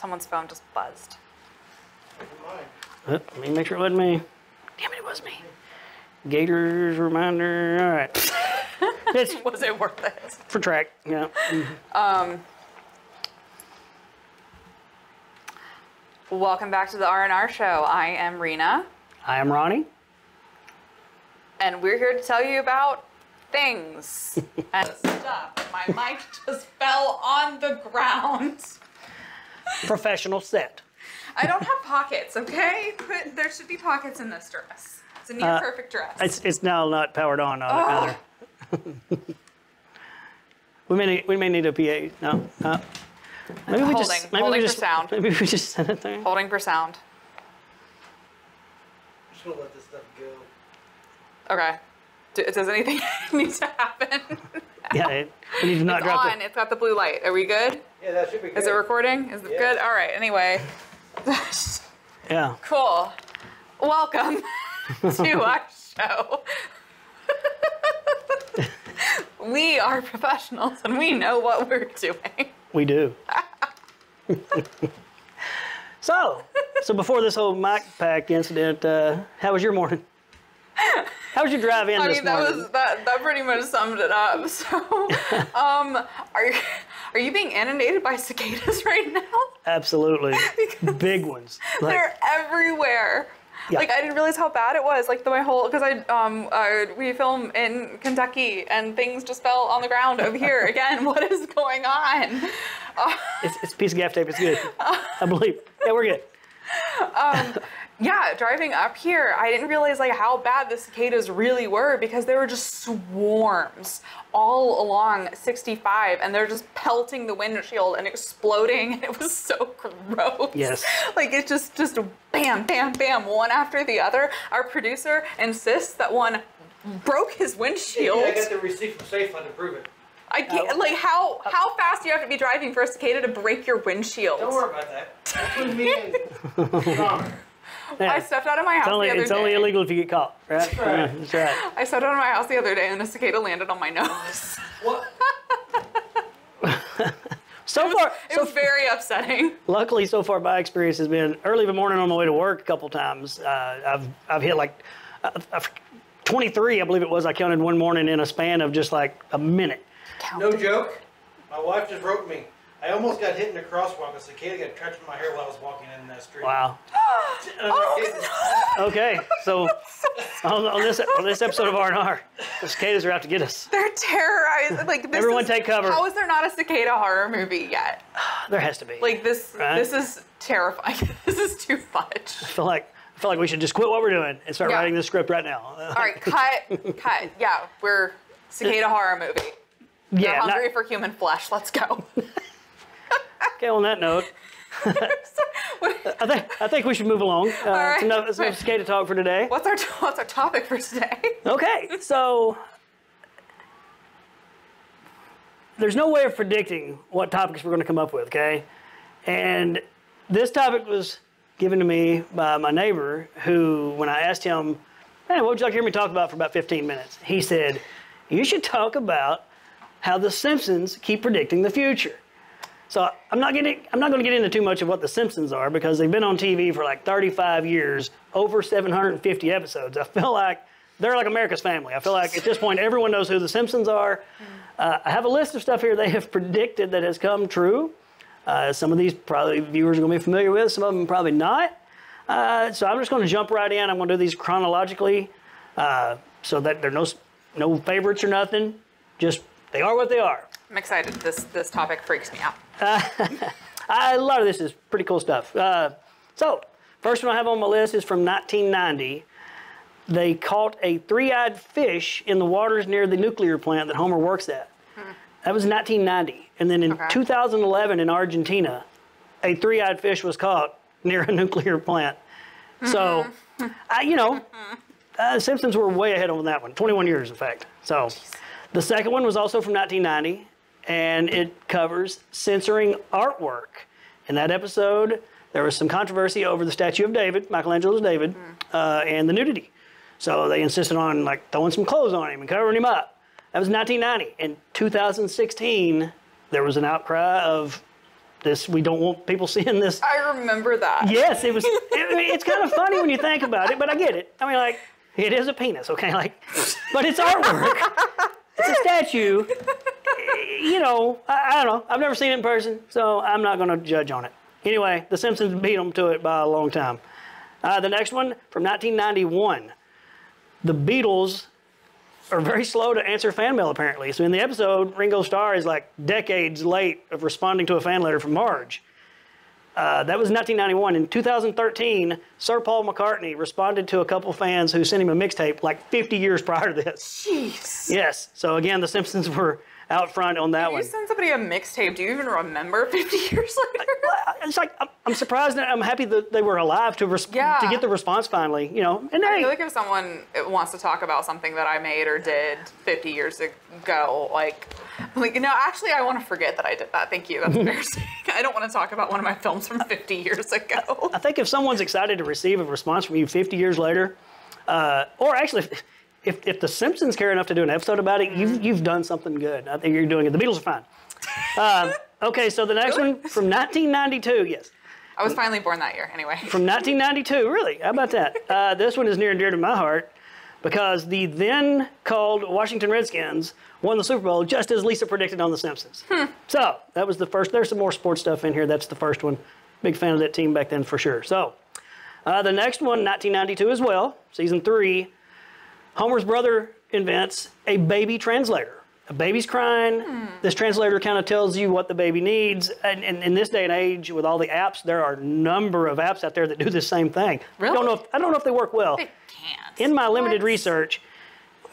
Someone's phone just buzzed. Let me make sure it wasn't me. Damn it, it was me. Gators reminder. All right. Was it worth it? For track, yeah. Welcome back to the R&R Show. I am Rena. I am Ronnie. And we're here to tell you about things and stuff. My mic just fell on the ground. Professional set. I don't have pockets, okay? There should be pockets in this dress. It's a near perfect dress. It's now not powered on either. we may need a PA. No. Maybe we just for sound. Maybe we just send it there. Holding for sound. I'm just gonna let this stuff go. Okay. Does anything need to happen? Yeah, we need to not drop it. It's got the blue light. Are we good? Yeah, that should be good. Is it recording? Is it good? All right. Anyway. Yeah. Cool. Welcome to our show. We are professionals and we know what we're doing. We do. So before this whole mic pack incident, how was your morning? How was your drive in this morning? That pretty much summed it up. So, are you being inundated by cicadas right now? Absolutely. Big ones. They're everywhere. Yeah. Like, I didn't realize how bad it was. Like, because we film in Kentucky and things just fell on the ground over here. Again, what is going on? It's a piece of gaff tape. It's good. I believe. Yeah, we're good. Yeah, driving up here, I didn't realize like how bad the cicadas really were because there were just swarms all along 65 and they're just pelting the windshield and exploding and it was so gross. Yes. Like it's just bam, bam, bam, one after the other. Our producer insists that one broke his windshield. Yeah, I got the receipt from Safe Fund to prove it. I can't, like how fast do you have to be driving for a cicada to break your windshield? Don't worry about that. That's with me and Connor. Yeah. I stepped out of my house the other day. It's only illegal if you get caught, right? That's right. Yeah, that's right. I stepped out of my house the other day and a cicada landed on my nose. What? It was very upsetting. Luckily, so far my experience has been early in the morning on my way to work a couple times. I've hit like 23, I believe it was. I counted one morning in a span of just like a minute. No joke. My wife just wrote me. I almost got hit in the crosswalk. A cicada got trapped in my hair while I was walking in that street. Wow. Oh, no. Okay, so on this episode of R&R, the cicadas are out to get us. They're terrorized. Like Everyone take cover. How is there not a cicada horror movie yet? There has to be. Like this, right? This is terrifying. This is too much. I feel like we should just quit what we're doing and start writing the script right now. All right, cut. Yeah, we're cicada horror movie. Yeah. They're hungry for human flesh. Let's go. Okay, on that note, I think we should move along. Right. It's enough cicada talk for today. What's our topic for today? Okay, so there's no way of predicting what topics we're going to come up with, okay? And this topic was given to me by my neighbor who, when I asked him, hey, what would you like to hear me talk about for about 15 minutes? He said, you should talk about how the Simpsons keep predicting the future. So I'm not going to get into too much of what the Simpsons are because they've been on TV for like 35 years, over 750 episodes. I feel like they're like America's Family. I feel like at this point everyone knows who the Simpsons are. I have a list of stuff here they have predicted that has come true. Some of these probably viewers are going to be familiar with, some of them probably not. So I'm just going to jump right in. I'm going to do these chronologically so that there are no favorites or nothing. Just they are what they are. I'm excited. This topic freaks me out. A lot of this is pretty cool stuff. So, first one I have on my list is from 1990. They caught a three-eyed fish in the waters near the nuclear plant that Homer works at. That was 1990. And then in 2011 in Argentina, a three-eyed fish was caught near a nuclear plant. So, Simpsons were way ahead on that one. 21 years, in fact. So, the second one was also from 1990. And it covers censoring artwork. In that episode, there was some controversy over the statue of David, Michelangelo's David, and the nudity. So they insisted on like throwing some clothes on him and covering him up. That was 1990. In 2016, there was an outcry of we don't want people seeing this. I remember that. Yes, it was. It's kind of funny when you think about it, but I get it. I mean, like, it is a penis, okay? Like, but it's artwork. It's a statue. You know, I don't know. I've never seen it in person, so I'm not going to judge on it. Anyway, The Simpsons beat them to it by a long time. The next one, from 1991. The Beatles are very slow to answer fan mail, apparently. So in the episode, Ringo Starr is like decades late of responding to a fan letter from Marge. That was 1991. In 2013, Sir Paul McCartney responded to a couple fans who sent him a mixtape like 50 years prior to this. Jeez. Yes. So again, the Simpsons were out front on that one. You send somebody a mixtape, do you even remember 50 years later? It's like, I'm surprised that I'm happy that they were alive to get the response finally, you know. And I feel like if someone wants to talk about something that I made or did 50 years ago, like, you know, actually I want to forget that I did that. Thank you. That's embarrassing. I don't want to talk about one of my films from 50 years ago. I think if someone's excited to receive a response from you 50 years later, or actually, if the Simpsons care enough to do an episode about it, you've done something good. I think you're doing it. The Beatles are fine. Okay, so the next one from 1992, yes. I was finally born that year, anyway. From 1992, really? How about that? This one is near and dear to my heart because the then called Washington Redskins won the Super Bowl just as Lisa predicted on The Simpsons. So that was the first. There's some more sports stuff in here. That's the first one. Big fan of that team back then for sure. So the next one, 1992 as well, season 3. Homer's brother invents a baby translator. A baby's crying. This translator kind of tells you what the baby needs. And in this day and age, with all the apps, there are a number of apps out there that do the same thing. Really? I don't know if they work well. They can't. In my limited research,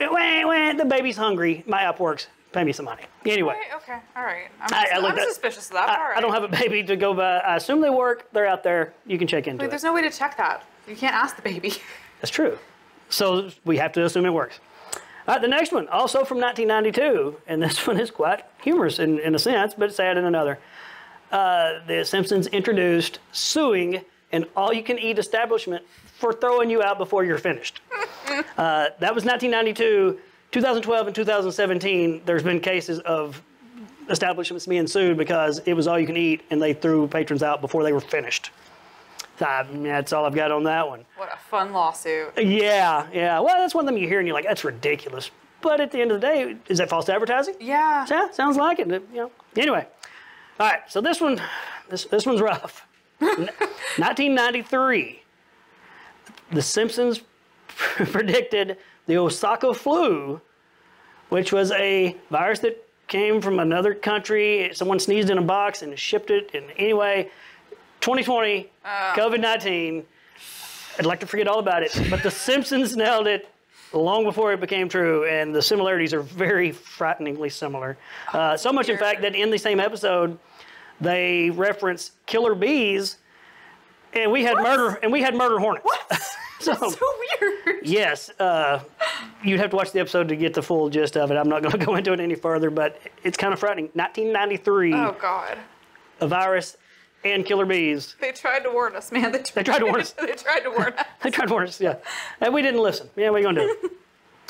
the baby's hungry. My app works. Pay me some money. Anyway. Okay. All right. I'm suspicious of that. All right. I don't have a baby to go by. I assume they work. They're out there. You can check into it. There's no way to check that. You can't ask the baby. That's true. So we have to assume it works. All right, the next one, also from 1992, and this one is quite humorous in a sense, but sad in another. The Simpsons introduced suing an all-you-can-eat establishment for throwing you out before you're finished. That was 1992. 2012 and 2017, there's been cases of establishments being sued because it was all you can eat and they threw patrons out before they were finished. That's all I've got on that one. What a fun lawsuit. Yeah. Well, that's one thing you hear and you're like, that's ridiculous. But at the end of the day, is that false advertising? Yeah. Yeah, sounds like it. You know. Anyway, all right. So this one's rough. 1993, The Simpsons predicted the Osaka flu, which was a virus that came from another country. Someone sneezed in a box and shipped it. And anyway, 2020, COVID-19, I'd like to forget all about it, but The Simpsons nailed it long before it became true, and the similarities are very frighteningly similar. So much, in fact, that in the same episode, they reference killer bees, and we had murder hornets. What? So weird. Yes, you'd have to watch the episode to get the full gist of it. I'm not going to go into it any further, but it's kind of frightening. 1993. Oh God. A virus and killer bees. They tried to warn us, man. They tried to warn us. They tried to warn us. They tried to warn us, yeah. And we didn't listen. Yeah, what are you going to do?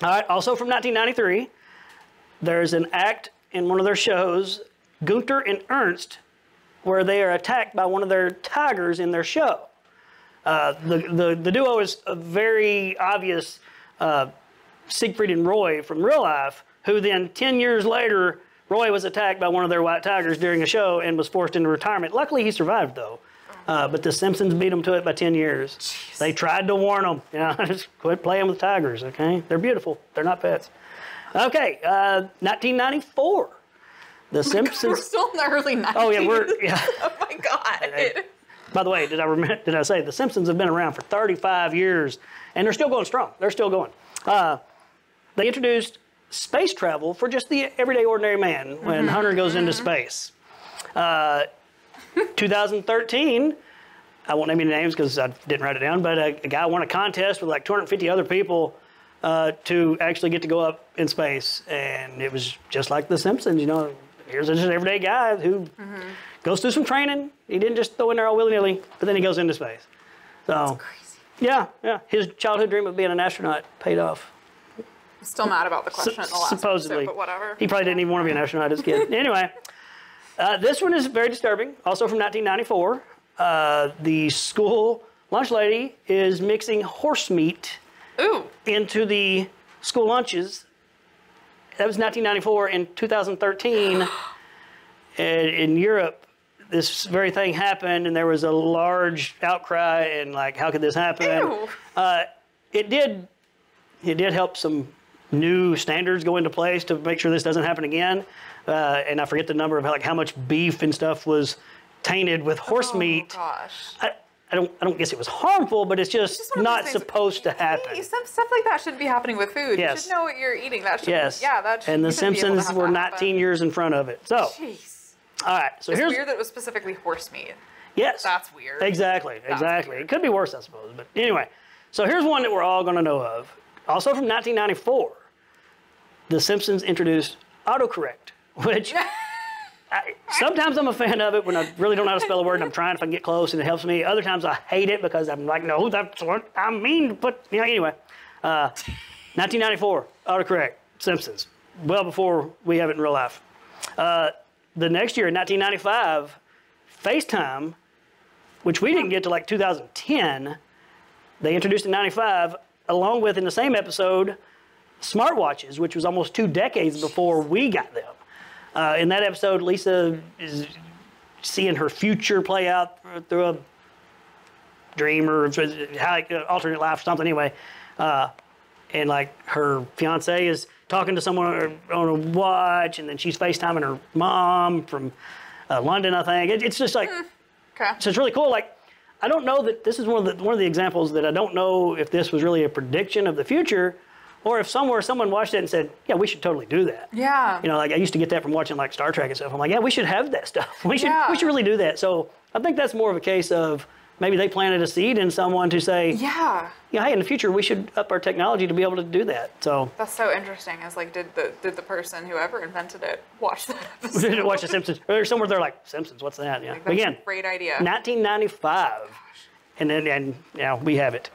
All right, also from 1993, there's an act in one of their shows, Gunther and Ernst, where they are attacked by one of their tigers in their show. The duo is a very obvious Siegfried and Roy from real life, who then 10 years later, Roy was attacked by one of their white tigers during a show and was forced into retirement. Luckily, he survived, though. But the Simpsons beat him to it by 10 years. Jeez. They tried to warn him. Just quit playing with tigers, okay? They're beautiful. They're not pets. Okay, 1994. The Simpsons. We're still in the early 90s. Oh, yeah, Oh, my God. By the way, did I say the Simpsons have been around for 35 years, and they're still going strong. They're still going. They introduced space travel for just the everyday ordinary man when Hunter goes into space. 2013, I won't name any names because I didn't write it down, but a guy won a contest with like 250 other people to actually get to go up in space, and it was just like The Simpsons. You know, here's just an everyday guy who goes through some training. He didn't just throw in there all willy-nilly, but then he goes into space. So, that's crazy. Yeah. His childhood dream of being an astronaut paid off. I'm still mad about the question in the last supposedly. episode, but whatever. He probably didn't even want to be an astronaut as a kid. Anyway, This one is very disturbing, also from 1994. The school lunch lady is mixing horse meat into the school lunches. That was 1994. In 2013, in Europe, this very thing happened, and there was a large outcry, and like, how could this happen? It did help some new standards go into place to make sure this doesn't happen again. And I forget the number of how much beef and stuff was tainted with horse meat. Gosh. I don't guess it was harmful, but it's just not supposed to happen. Stuff like that shouldn't be happening with food. Yes. You should know what you're eating. That should that should And the Simpsons were 19 years in front of it. So, jeez. All right. So it's here's weird that it was specifically horse meat. Yes. That's weird. Exactly. It could be worse, I suppose. But anyway, so here's one that we're all going to know of. Also from 1994, The Simpsons introduced autocorrect, which sometimes I'm a fan of it when I really don't know how to spell a word and I'm trying if I can get close and it helps me. Other times I hate it because I'm like, no, that's what I mean to put, anyway. 1994, autocorrect, Simpsons, well before we have it in real life. The next year, in 1995, FaceTime, which we didn't get to like 2010, they introduced in 95, along with, in the same episode, smartwatches, which was almost 2 decades before we got them. In that episode, Lisa is seeing her future play out through a dream or alternate life or something anyway. And like her fiance is talking to someone on a watch, and then she's FaceTiming her mom from London, I think. It's just like, so it's really cool. Like, I don't know that this is one of the examples that I don't know if this was really a prediction of the future, or if someone watched it and said, yeah, we should totally do that. Yeah. Like I used to get that from watching like Star Trek and stuff. I'm like, yeah, we should have that stuff. We should really do that. So I think that's more of a case of maybe they planted a seed in someone to say, hey, in the future we should up our technology to be able to do that. So that's so interesting. It's like, did the person whoever invented it watch that episode? Watch the Simpsons? Or somewhere they're like, Simpsons, what's that? Yeah. Like, that's again, a great idea. 1995, and we have it.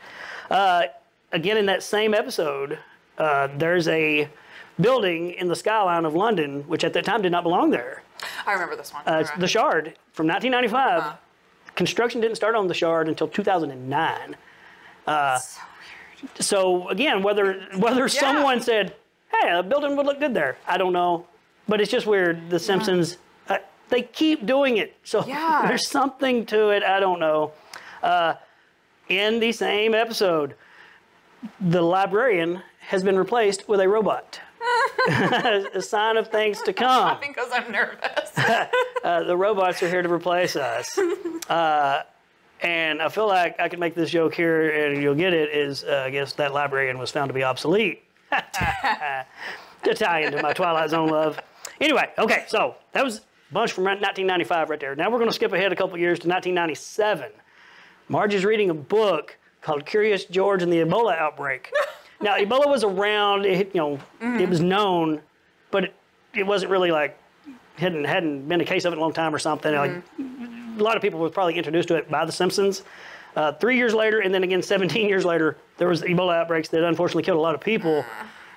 Again, in that same episode, there's a building in the skyline of London, which at that time did not belong there. I remember this one. It's the Shard from 1995. Construction didn't start on the Shard until 2009. So weird. So again, whether someone said, hey, a building would look good there, I don't know. But it's just weird. The Simpsons, they keep doing it. So there's something to it. I don't know. In the same episode, the librarian has been replaced with a robot. A sign of things to come. I think because I'm nervous. The robots are here to replace us. And I feel like I could make this joke here and you'll get it, is I guess that librarian was found to be obsolete. To tie into my Twilight Zone love. Anyway, okay, so that was a bunch from 1995 right there. Now we're going to skip ahead a couple years to 1997. Marge is reading a book called Curious George and the Ebola Outbreak. Now, Ebola was around, it was known, but it wasn't really like, hadn't been a case of it in a long time or something. Like, a lot of people were probably introduced to it by The Simpsons. 3 years later, and then again 17 years later, there was Ebola outbreaks that unfortunately killed a lot of people.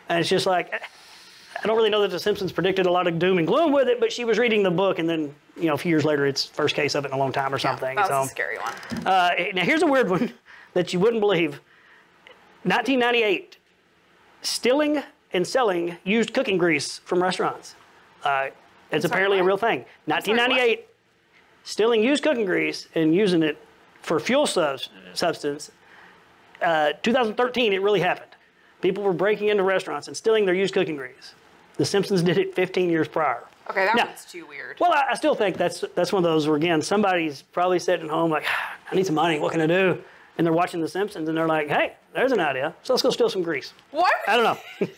And it's just like, I don't really know that The Simpsons predicted a lot of doom and gloom with it, but she was reading the book, and then, a few years later, it's first case of it in a long time or something. That was a scary one. Now, here's a weird one that you wouldn't believe. 1998, stealing and selling used cooking grease from restaurants. It's apparently a real thing. 1998, stealing used cooking grease and using it for fuel substance. 2013, it really happened. People were breaking into restaurants and stealing their used cooking grease. The Simpsons did it 15 years prior. Okay, that one's too weird. Well, I still think that's one of those where, again, somebody's probably sitting at home like, I need some money, what can I do? And they're watching The Simpsons and they're like, hey, there's an idea. So let's go steal some grease. What? I don't know.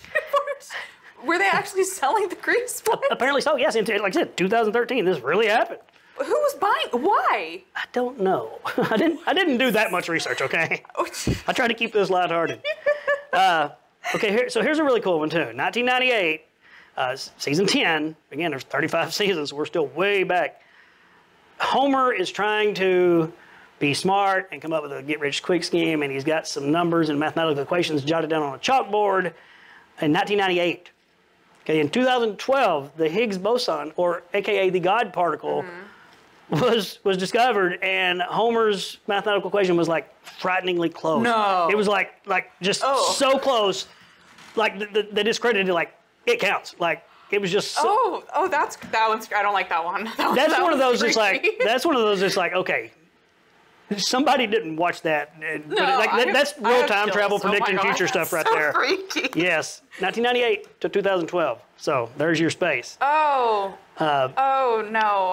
Were they actually selling the grease? Apparently so, yes. Like I said, 2013, this really happened. Who was buying? Why? I don't know. I didn't do that much research, okay? I try to keep this lighthearted. Okay, so here's a really cool one too. 1998, season 10. Again, there's 35 seasons, so we're still way back. Homer is trying to be smart and come up with a get-rich-quick scheme, and he's got some numbers and mathematical equations jotted down on a chalkboard in 1998. Okay, in 2012, the Higgs boson, or AKA the God particle, was discovered, and Homer's mathematical equation was like frighteningly close. No. It was like just so close, like they discredited it, like it counts. Like it was just. So, that one's. I don't like that one. That's one of those. It's like that's one of those. It's like okay. Somebody didn't watch that. That's real time travel predicting future stuff right there. Freaky. Yes, 1998 to 2012. So there's your space. Oh no,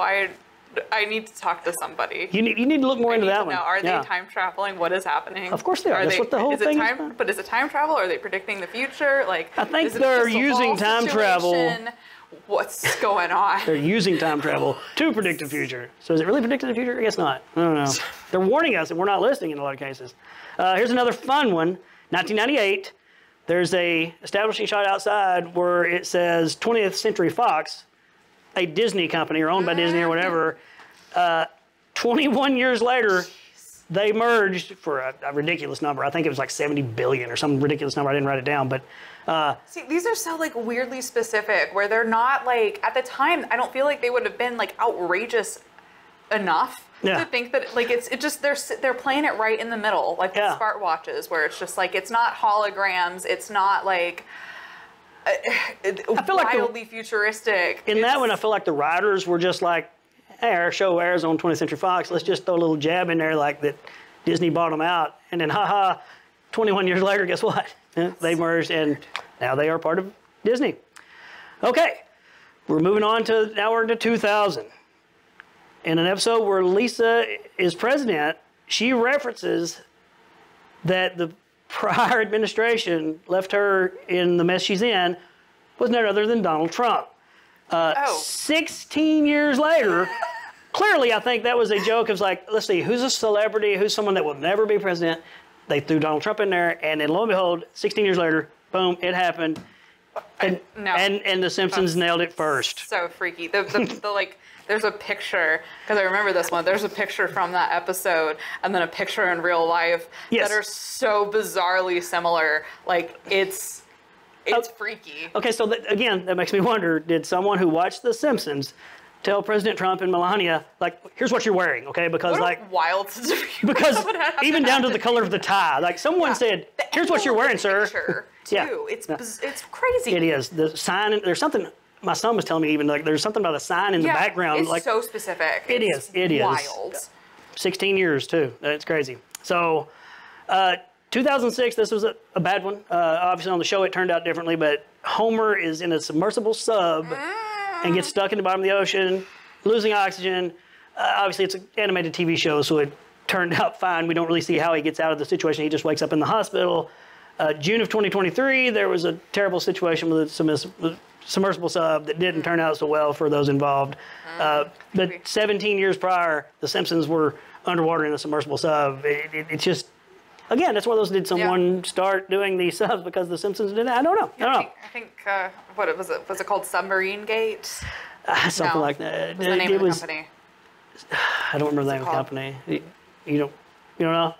I need to talk to somebody. You need to look more into that one. Are they time traveling? What is happening? Of course they are. That's what the whole thing is. But is it time travel? Are they predicting the future? Like I think they're using time travel. What's going on? They're using time travel to predict the future. So is it really predicting the future? I guess not. I don't know. They're warning us, and we're not listening in a lot of cases. Here's another fun one. 1998. There's a establishing shot outside where it says 20th Century Fox, a Disney company or owned by Disney or whatever. 21 years later, they merged for a ridiculous number. I think it was like 70 billion or some ridiculous number. I didn't write it down, but. See, these are so like weirdly specific where they're not like, at the time, I don't feel like they would have been like outrageous enough to think that like it just they're playing it right in the middle, like the smart watches, where it's just like it's not holograms, it's not like I feel wildly like futuristic. In that one, I feel like the writers were just like, hey, our show airs on 20th Century Fox. Let's just throw a little jab in there like that Disney bought them out, and then 21 years later, guess what? They merged, and now they are part of Disney. Okay, we're moving on to, now we're into 2000. In an episode where Lisa is president, she references that the prior administration left her in the mess she's in was none other than Donald Trump. 16 years later, clearly I think that was a joke. It was like, let's see, who's a celebrity, who's someone that will never be president? They threw Donald Trump in there, and then lo and behold, 16 years later, boom, it happened. And the Simpsons nailed it first. So freaky. The like, there's a picture, because I remember this one, there's a picture from that episode, and then a picture in real life that are so bizarrely similar. Like, it's freaky. Okay, so again, that makes me wonder, did someone who watched The Simpsons tell President Trump and Melania, like, here's what you're wearing, okay? Because like wild because even down to the color of the tie, like someone said, here's what you're wearing, sir. It's crazy. It is. The sign, there's something my son was telling me, even like there's something about a sign in the background. It's like so specific. It is wild. 16 years too. It's crazy. So 2006, this was a bad one. Obviously on the show it turned out differently, but Homer is in a submersible sub and gets stuck in the bottom of the ocean, losing oxygen. Obviously, it's an animated TV show, so it turned out fine. We don't really see how he gets out of the situation. He just wakes up in the hospital. June of 2023, there was a terrible situation with a submersible sub that didn't turn out so well for those involved. But 17 years prior, The Simpsons were underwater in a submersible sub. It's just, again, that's one of those, did someone start doing these subs because The Simpsons did it? I don't know. I think what was it called? Submarine Gate? Something like that. What was the name of the company? I don't remember the name of the company. You don't know?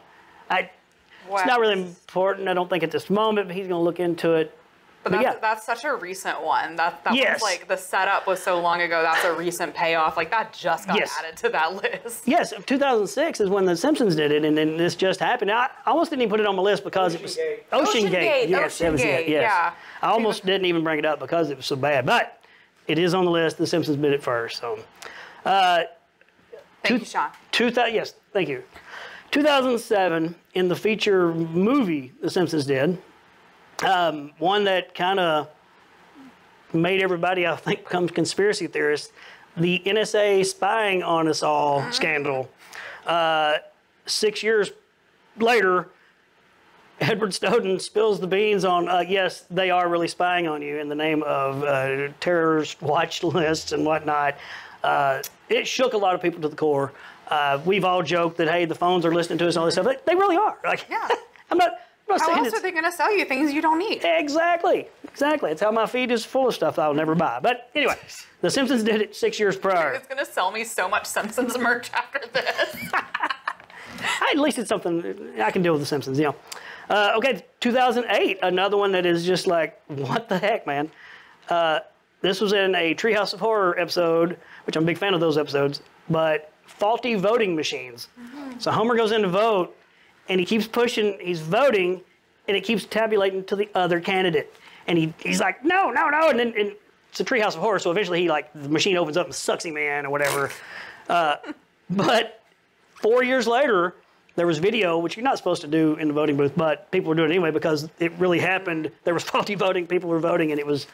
It's not really important, I don't think, at this moment, but he's going to look into it. But that's such a recent one. That was like, the setup was so long ago, that's a recent payoff. Like, that just got added to that list. Yes, 2006 is when The Simpsons did it, and then this just happened. I almost didn't even put it on my list because it was Ocean Gate. Yes, that was it. Yes. Yeah. I almost didn't even bring it up because it was so bad. But it is on the list. The Simpsons did it first. So, thank you, Sean. Yes, thank you. 2007, in the feature movie The Simpsons did, one that kind of made everybody, I think, become conspiracy theorists, the NSA spying on us all scandal. 6 years later, Edward Snowden spills the beans on, yes, they are really spying on you in the name of terrorist watch lists and whatnot. It shook a lot of people to the core. We've all joked that, hey, the phones are listening to us and all this stuff. They really are. Like, I'm not how else are they going to sell you things you don't need? Exactly. It's how my feed is full of stuff I'll never buy. But anyway, The Simpsons did it 6 years prior. It's going to sell me so much Simpsons merch after this. At least it's something I can deal with The Simpsons, Okay, 2008, another one that is just like, what the heck, man? This was in a Treehouse of Horror episode, which I'm a big fan of those episodes, but faulty voting machines. So Homer goes in to vote, and he keeps pushing, he's voting, and it keeps tabulating to the other candidate. And he's like, no, no, no, and then it's a Treehouse of Horror, so eventually the machine opens up and sucks him in or whatever. But 4 years later, there was video, which you're not supposed to do in the voting booth, but people were doing it anyway because it really happened. There was faulty voting, people were voting, and it was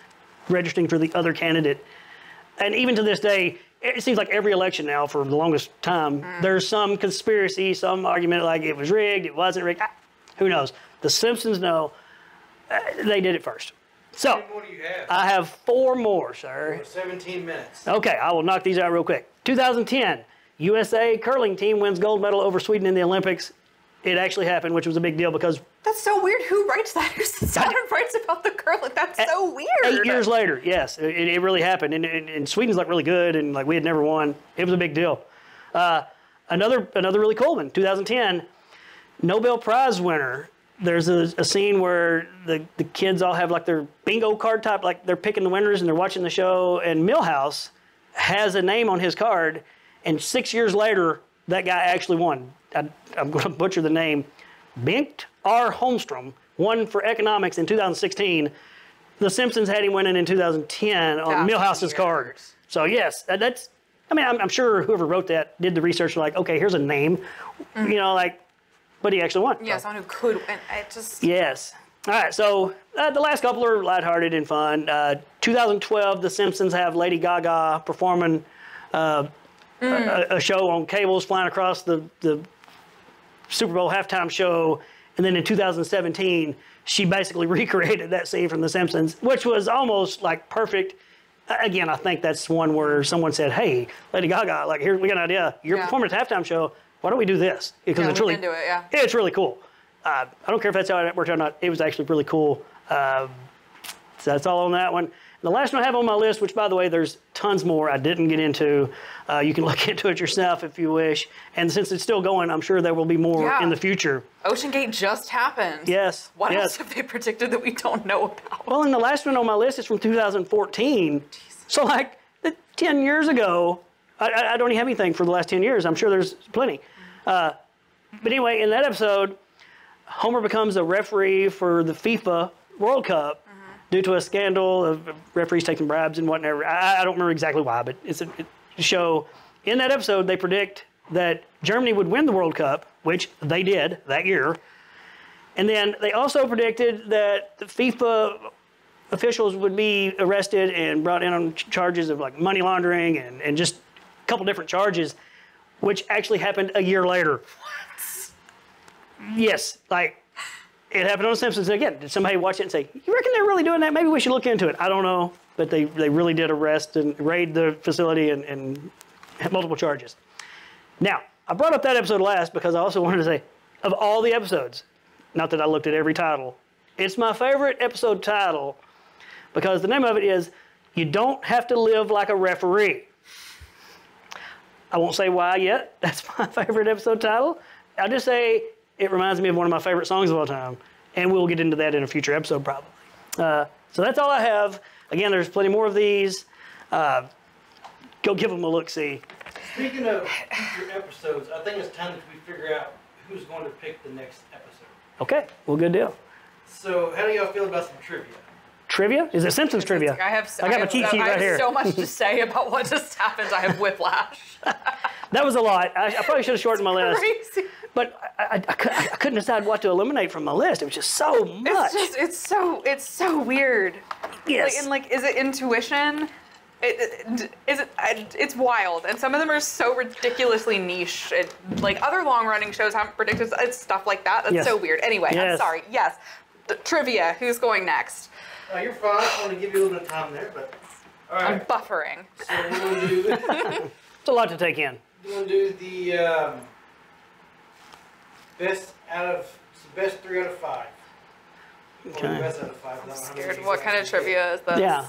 registering for the other candidate. And even to this day, it seems like every election now, for the longest time, there's some conspiracy, some argument like it was rigged, it wasn't rigged. Who knows? The Simpsons know they did it first. So, how many more do you have? I have 4 more, sir. 17 minutes. Okay, I will knock these out real quick. 2010, USA curling team wins gold medal over Sweden in the Olympics. It actually happened, which was a big deal because... That's so weird. Who writes that? Who sits down and writes about the curling? That's so weird. 8 years later, yes, it really happened. And Sweden's like really good, and like we had never won. It was a big deal. Another really cool one, 2010, Nobel Prize winner. There's a scene where the kids all have like their bingo card type, like they're picking the winners and they're watching the show, and Milhouse has a name on his card, and 6 years later, that guy actually won. I'm going to butcher the name. Bengt R. Holmstrom won for economics in 2016. The Simpsons had him winning in 2010 on Milhouse's card. So yes, that's, I mean, I'm sure whoever wrote that did the research like, okay, here's a name, you know, like, but he actually won. Yeah, so. someone who could, and it just... Yes. All right, so the last couple are lighthearted and fun. 2012, The Simpsons have Lady Gaga performing a show on cables flying across the Super Bowl halftime show. And then in 2017, she basically recreated that scene from The Simpsons, which was almost like perfect. Again, I think that's one where someone said, hey, Lady Gaga, like, here, we got an idea. You're performing at the halftime show. Why don't we do this? Because it's really, it's really cool. I don't care if that's how it worked out or not. It was actually really cool. So that's all on that one. The last one I have on my list, which, by the way, there's tons more I didn't get into. You can look into it yourself if you wish. And since it's still going, I'm sure there will be more in the future. Ocean Gate just happened. Yes. What else have they predicted that we don't know about? Well, and the last one on my list is from 2014. Jesus. So, like, 10 years ago, I don't even have anything for the last 10 years. I'm sure there's plenty. But anyway, in that episode, Homer becomes a referee for the FIFA World Cup. Due to a scandal of referees taking bribes and whatever. I don't remember exactly why, but it's a show. In that episode, they predict that Germany would win the World Cup, which they did that year. And then they also predicted that the FIFA officials would be arrested and brought in on charges of like money laundering and just a couple different charges, which actually happened a year later. What? Yes, like, it happened on The Simpsons. Again, did somebody watch it and say, you reckon they're really doing that? Maybe we should look into it. I don't know. But they really did arrest and raid the facility and had multiple charges. Now, I brought up that episode last because I also wanted to say, of all the episodes, not that I looked at every title, it's my favorite episode title because the name of it is, You Don't Have to Live Like a Referee. I won't say why yet. That's my favorite episode title. I'll just say, it reminds me of one of my favorite songs of all time, and we'll get into that in a future episode probably. So that's all I have. Again, there's plenty more of these. Go give them a look-see. Speaking of future episodes, I think it's time that we figure out who's going to pick the next episode. Okay, well, good deal. So how do y'all feel about some trivia? Trivia? Is it Simpsons trivia? I got my cheat sheet right here. I have so much to say about what just happened. I have whiplash. That was a lot. I probably should have shortened my list. Crazy. But I couldn't decide what to eliminate from my list. It was just so much. It's so weird. Yes. Is it intuition? It's wild, and some of them are so ridiculously niche. Like other long-running shows haven't predicted stuff like that. That's so weird. Anyway, I'm sorry. Yes, trivia. Who's going next? You're fine. I want to give you a little bit of time there, but all right. I'm buffering. So we're going to do. It's a lot to take in. We're going to do the best 3 out of 5. Okay. Or the best out of 5. I'm scared. What kind of trivia is this? Yeah.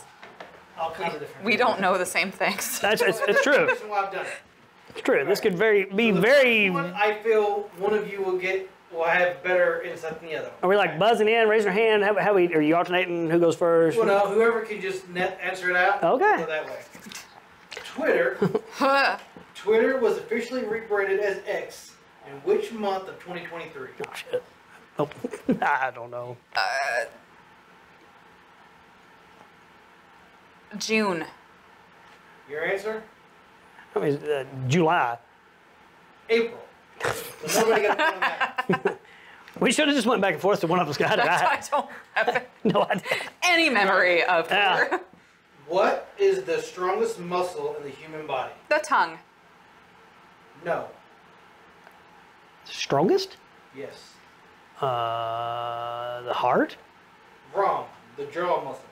All kinds of different. We don't know the same things. It's true. That's why I've done it. It's true. This could be So very. I feel one of you will get will have better insight than the other one. Are we like buzzing in, raising our hand? Are you alternating? Who goes first? Well, no, whoever can just answer it out. Okay. Go that way. Twitter was officially rebranded as X in which month of 2023? Oh, shit. Oh, I don't know. June. Your answer? I mean, July. April. So nobody got a point on that. We should have just went back and forth to one of us got it. I don't have No idea. any memory of Twitter. What is the strongest muscle in the human body? The tongue. No. Strongest? Yes. The heart? Wrong. The jaw muscle.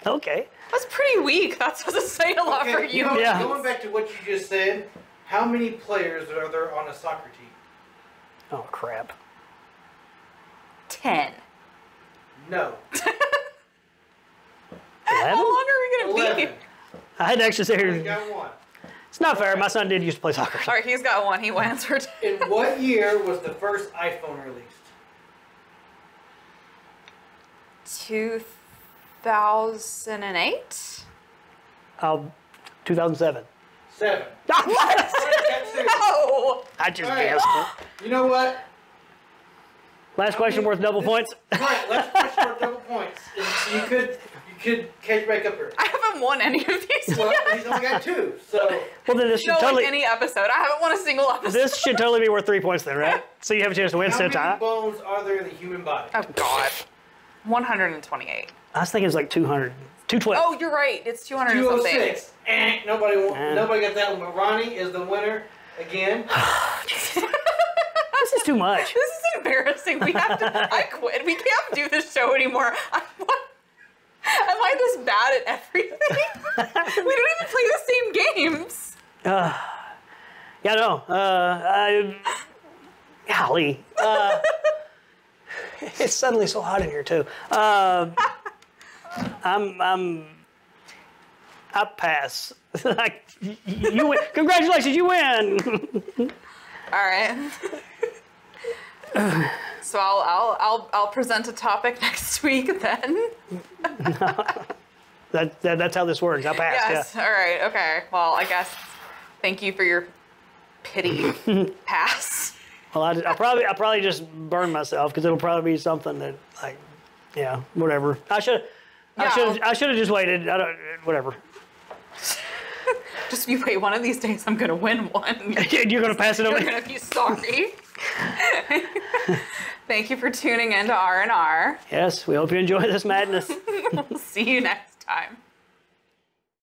Okay. That's pretty weak. That doesn't say a lot for you. Yeah. Going back to what you just said, how many players are there on a soccer team? Oh, crap. 10. No. 11? How long are we going to 11. be? I had to actually say You here. got one. It's not fair. My son did used to play soccer. All right, he's got one. He wins for 10. In what year was the first iPhone released? 2008? 2007. 7. What? No! I just All right. guessed. You know what? Last question worth double points. Right, last question for double points. You could catch back up here. I haven't won any of these Well, yet. he's only got 2, so Well, then this should No, totally. like any episode. I haven't won a single episode. This should totally be worth 3 points then, right? So you have a chance to win how instead many of tie. bones are there in the human body? Oh, God. 128. I was thinking it was like 200. 212. Oh, you're right. It's 200 and something. 206. Nobody got that one, but Ronnie is the winner again. This is too much. This is embarrassing. We have to. I quit. We can't do this show anymore. Am I this bad at everything? We don't even play the same games. Yeah, no. Golly. It's suddenly so hot in here too. I pass. Like you win. Congratulations, you win. All right. So I'll present a topic next week then. That's how this works. I pass. Yes. Yeah. All right. Okay. Well, I guess. Thank you for your pity pass. Well, I'll probably just burn myself because it'll probably be something that like, yeah, whatever. I should have just waited. I don't. Whatever. Just you wait. One of these days, I'm gonna win one. You're gonna pass it over. You're gonna be sorry. Thank you for tuning in to R&R. Yes, we hope you enjoy this madness. We'll see you next time.